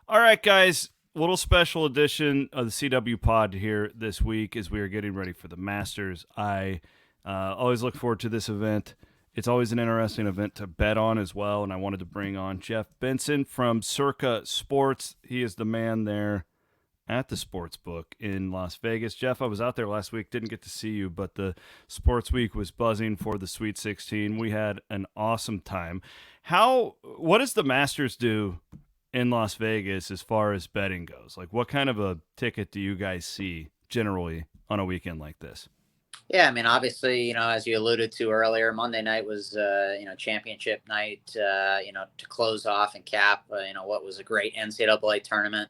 All right, guys. Little special edition of the CW Pod here this week as we are getting ready for the Masters. I always look forward to this event. It's always an interesting event to bet on as well, and I wanted to bring on Jeff Benson from Circa Sports. He is the man there at the sports book in Las Vegas. Jeff, I was out there last week, didn't get to see you, but the sports week was buzzing for the Sweet 16. We had an awesome time. What does the Masters do in Las Vegas as far as betting goes? Like, what kind of a ticket do you guys see generally on a weekend like this? Yeah, I mean, obviously, as you alluded to earlier, Monday night was, championship night, to close off and cap, what was a great NCAA tournament.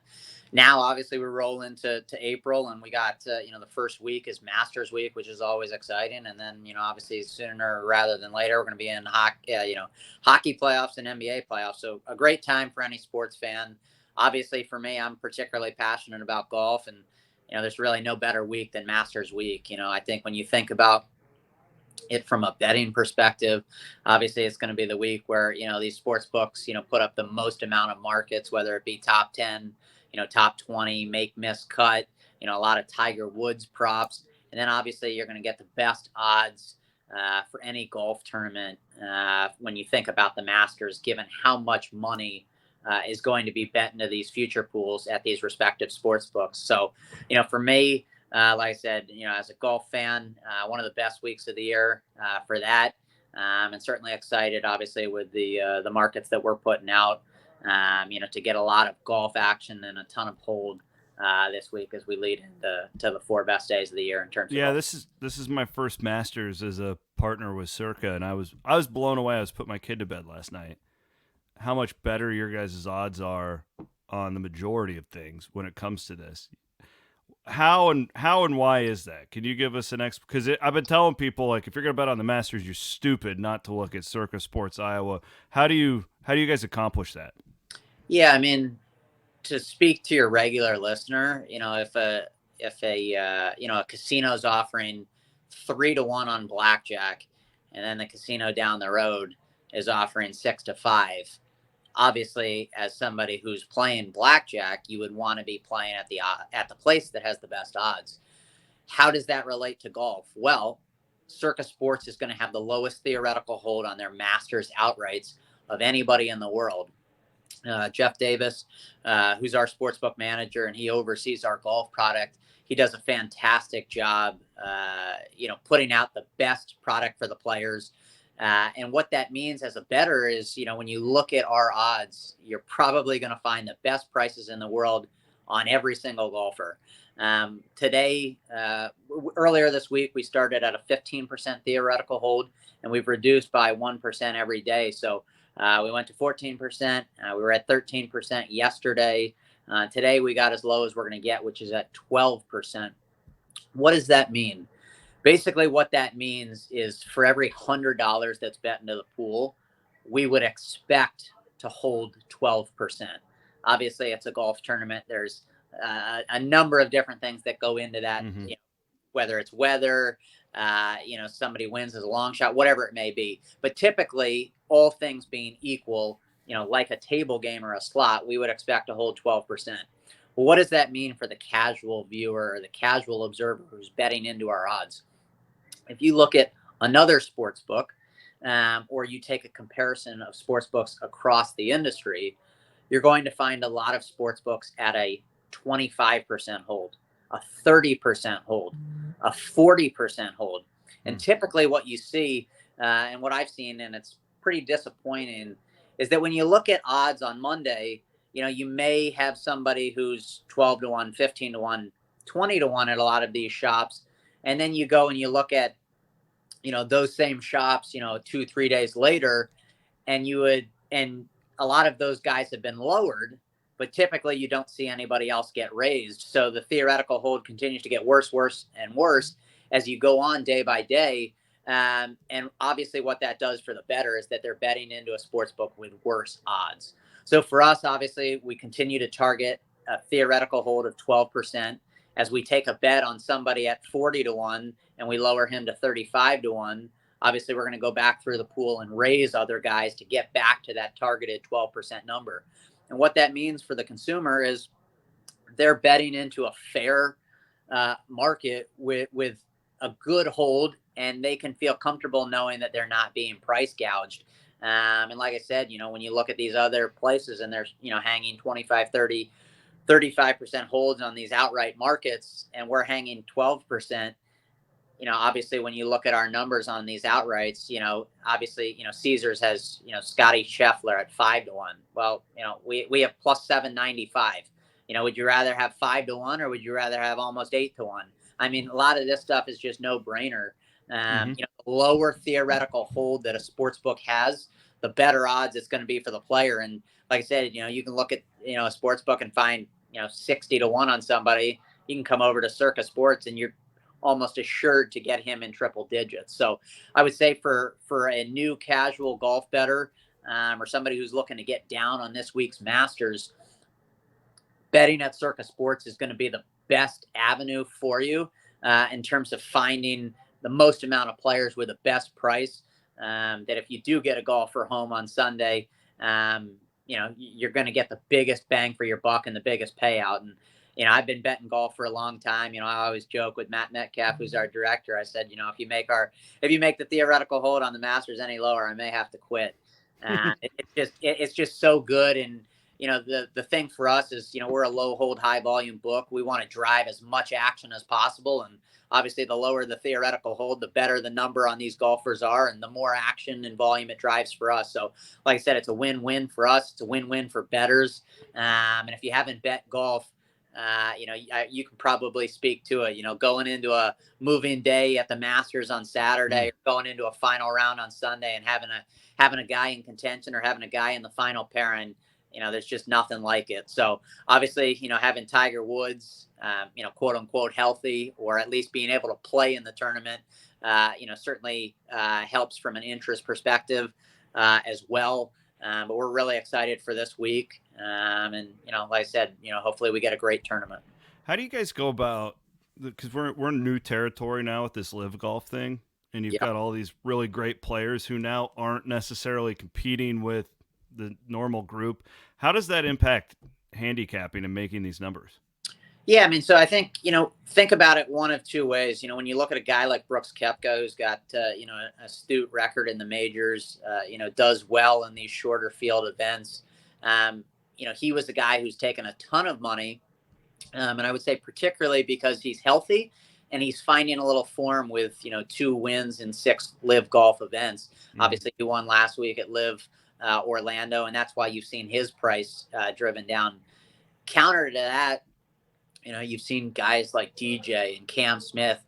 Now, obviously, we roll into April, and we got, the first week is Masters Week, which is always exciting. And then, obviously, sooner rather than later, we're going to be in hockey playoffs and NBA playoffs. So a great time for any sports fan. Obviously, for me, I'm particularly passionate about golf, and there's really no better week than Masters Week. I think when you think about it from a betting perspective, obviously it's going to be the week where, these sports books, put up the most amount of markets, whether it be top 10, top 20, make, miss, cut, a lot of Tiger Woods props. And then obviously you're going to get the best odds for any golf tournament when you think about the Masters, given how much money is going to be bet into these future pools at these respective sports books. So, for me, like I said, as a golf fan, one of the best weeks of the year for that. And certainly excited, obviously, with the markets that we're putting out, to get a lot of golf action and a ton of hold this week as we lead into the four best days of the year in terms of Yeah, golf. this is my first Masters as a partner with Circa, and I was blown away. I was putting my kid to bed last night. How much better your guys' odds are on the majority of things when it comes to this. How and why is that? Can you give us an because I've been telling people, like, if you're gonna bet on the Masters, you're stupid not to look at Circa Sports Iowa. How do you guys accomplish that? Yeah, I mean, to speak to your regular listener, if a casino's offering 3-1 on blackjack, and then the casino down the road is offering 6-5. Obviously, as somebody who's playing blackjack, you would want to be playing at the place that has the best odds. How does that relate to golf? Well, Circa Sports is going to have the lowest theoretical hold on their Masters outrights of anybody in the world. Jeff Davis, who's our sportsbook manager, and he oversees our golf product. He does a fantastic job, putting out the best product for the players. And what that means as a bettor is, when you look at our odds, you're probably going to find the best prices in the world on every single golfer. Today, earlier this week, we started at a 15% theoretical hold, and we've reduced by 1% every day. So we went to 14%. We were at 13% yesterday. Today, we got as low as we're going to get, which is at 12%. What does that mean? Basically, what that means is for every $100 that's bet into the pool, we would expect to hold 12%. Obviously, it's a golf tournament. There's a number of different things that go into that, Mm-hmm. whether it's weather, somebody wins as a long shot, whatever it may be. But typically, all things being equal, like a table game or a slot, we would expect to hold 12%. Well, what does that mean for the casual viewer or the casual observer who's betting into our odds? If you look at another sports book, or you take a comparison of sports books across the industry, you're going to find a lot of sports books at a 25% hold, a 30% hold, a 40% hold. And typically, what you see, and what I've seen, and it's pretty disappointing, is that when you look at odds on Monday, you may have somebody who's 12-1, 15-1, 20-1 at a lot of these shops. And then you go and you look at, those same shops, 2, 3 days later, and a lot of those guys have been lowered, but typically you don't see anybody else get raised. So the theoretical hold continues to get worse, worse, and worse as you go on day by day. And obviously what that does for the bettor is that they're betting into a sports book with worse odds. So for us, obviously, we continue to target a theoretical hold of 12%. As we take a bet on somebody at 40-1 and we lower him to 35-1, obviously we're going to go back through the pool and raise other guys to get back to that targeted 12% number. And what that means for the consumer is they're betting into a fair market with a good hold, and they can feel comfortable knowing that they're not being price gouged. And like I said, when you look at these other places and they're, hanging 25, 30, 35% holds on these outright markets, and we're hanging 12%. Obviously when you look at our numbers on these outrights, obviously, Caesars has, Scotty Scheffler at 5-1. Well, we have plus 795. Would you rather have 5-1 or would you rather have almost 8-1? I mean, a lot of this stuff is just no brainer. The lower theoretical hold that a sports book has, the better odds it's going to be for the player. And like I said, you can look at, a sports book and find, 60-1 on somebody. You can come over to Circa Sports and you're almost assured to get him in triple digits. So I would say for a new casual golf bettor, or somebody who's looking to get down on this week's Masters, betting at Circa Sports is going to be the best avenue for you in terms of finding the most amount of players with the best price. That if you do get a golfer home on Sunday, you're going to get the biggest bang for your buck and the biggest payout. And I've been betting golf for a long time. I always joke with Matt Metcalf, who's our director. I said, if you make the theoretical hold on the Masters any lower, I may have to quit. It's just so good. And the thing for us is, we're a low hold, high volume book. We want to drive as much action as possible. And obviously the lower the theoretical hold, the better the number on these golfers are, and the more action and volume it drives for us. So like I said, it's a win-win for us. It's a win-win for bettors. And if you haven't bet golf, you can probably speak to it, going into a moving day at the Masters on Saturday, or going into a final round on Sunday and having a guy in contention or having a guy in the final pair. And, there's just nothing like it. So obviously, having Tiger Woods, quote unquote healthy, or at least being able to play in the tournament, certainly helps from an interest perspective as well. But we're really excited for this week. And, like I said, hopefully we get a great tournament. How do you guys go about, because we're in new territory now with this live golf thing, and you've got all these really great players who now aren't necessarily competing with the normal group. How does that impact handicapping and making these numbers? Yeah, I mean, so I think, think about it one of two ways. When you look at a guy like Brooks Koepka, who's got, an astute record in the majors, does well in these shorter field events. He was the guy who's taken a ton of money. And I would say particularly because he's healthy and he's finding a little form with, 2 wins in 6 live golf events. Obviously, he won last week at live Orlando, and that's why you've seen his price driven down. Counter to that, you've seen guys like DJ and Cam Smith,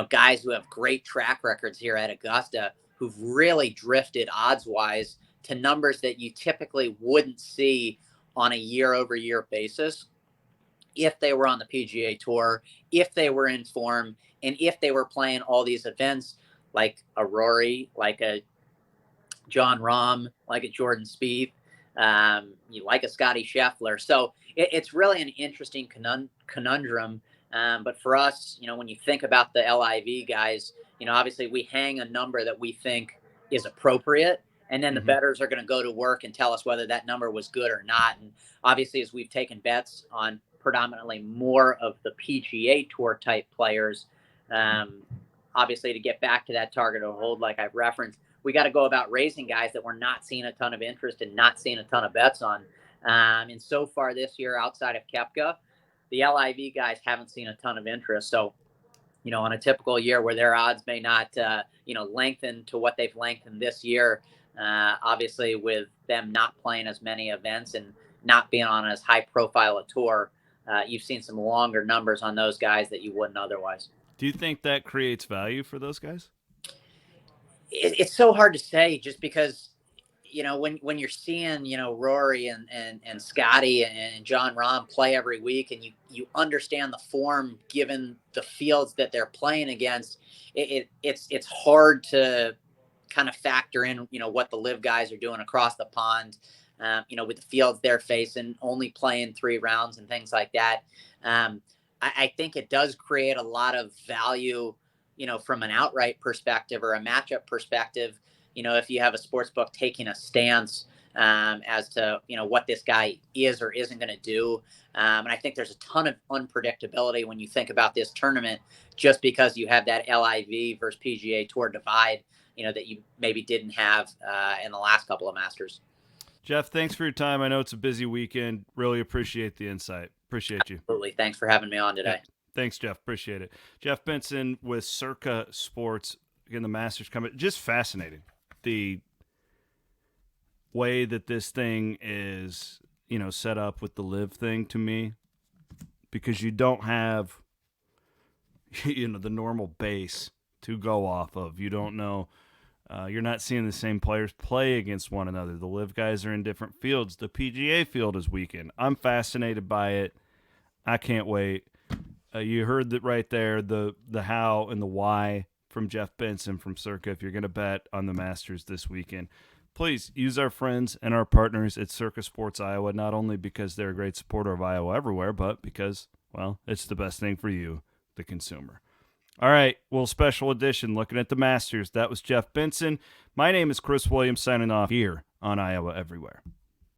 guys who have great track records here at Augusta, who've really drifted odds-wise to numbers that you typically wouldn't see on a year-over-year basis if they were on the PGA Tour, if they were in form, and if they were playing all these events like a Rory, like a John Rahm, like a Jordan Spieth, like a Scotty Scheffler. So it's really an interesting conundrum. But for us, when you think about the LIV guys, obviously we hang a number that we think is appropriate. And then the bettors are going to go to work and tell us whether that number was good or not. And obviously, as we've taken bets on predominantly more of the PGA Tour type players, obviously to get back to that target or hold like I've referenced, we got to go about raising guys that we're not seeing a ton of interest and not seeing a ton of bets on. And so far this year, outside of Koepka, the LIV guys haven't seen a ton of interest. So, on a typical year where their odds may not, lengthen to what they've lengthened this year, obviously with them not playing as many events and not being on as high profile a tour, you've seen some longer numbers on those guys that you wouldn't otherwise. Do you think that creates value for those guys? It's so hard to say, just because, when you're seeing, Rory and Scotty and John Rahm play every week, and you understand the form given the fields that they're playing against, it's hard to kind of factor in, what the live guys are doing across the pond, with the fields they're facing, only playing 3 rounds and things like that. I think it does create a lot of value, from an outright perspective or a matchup perspective. If you have a sports book taking a stance, as to what this guy is or isn't going to do. And I think there's a ton of unpredictability when you think about this tournament, just because you have that LIV versus PGA Tour divide, that you maybe didn't have in the last couple of Masters. Jeff, thanks for your time. I know it's a busy weekend. Really appreciate the insight. Appreciate you. Absolutely. Thanks for having me on today. Yeah. Thanks, Jeff. Appreciate it. Jeff Benson with Circa Sports. Again, the Masters coming. Just fascinating. The way that this thing is, set up with the live thing to me, because you don't have, the normal base to go off of. You don't know. You're not seeing the same players play against one another. The live guys are in different fields. The PGA field is weakened. I'm fascinated by it. I can't wait. You heard that right there, the how and the why from Jeff Benson from Circa. If you're going to bet on the Masters this weekend, please use our friends and our partners at Circa Sports Iowa, not only because they're a great supporter of Iowa everywhere, but because, well, it's the best thing for you, the consumer. All right, well, special edition, looking at the Masters. That was Jeff Benson. My name is Chris Williams, signing off here on Iowa Everywhere.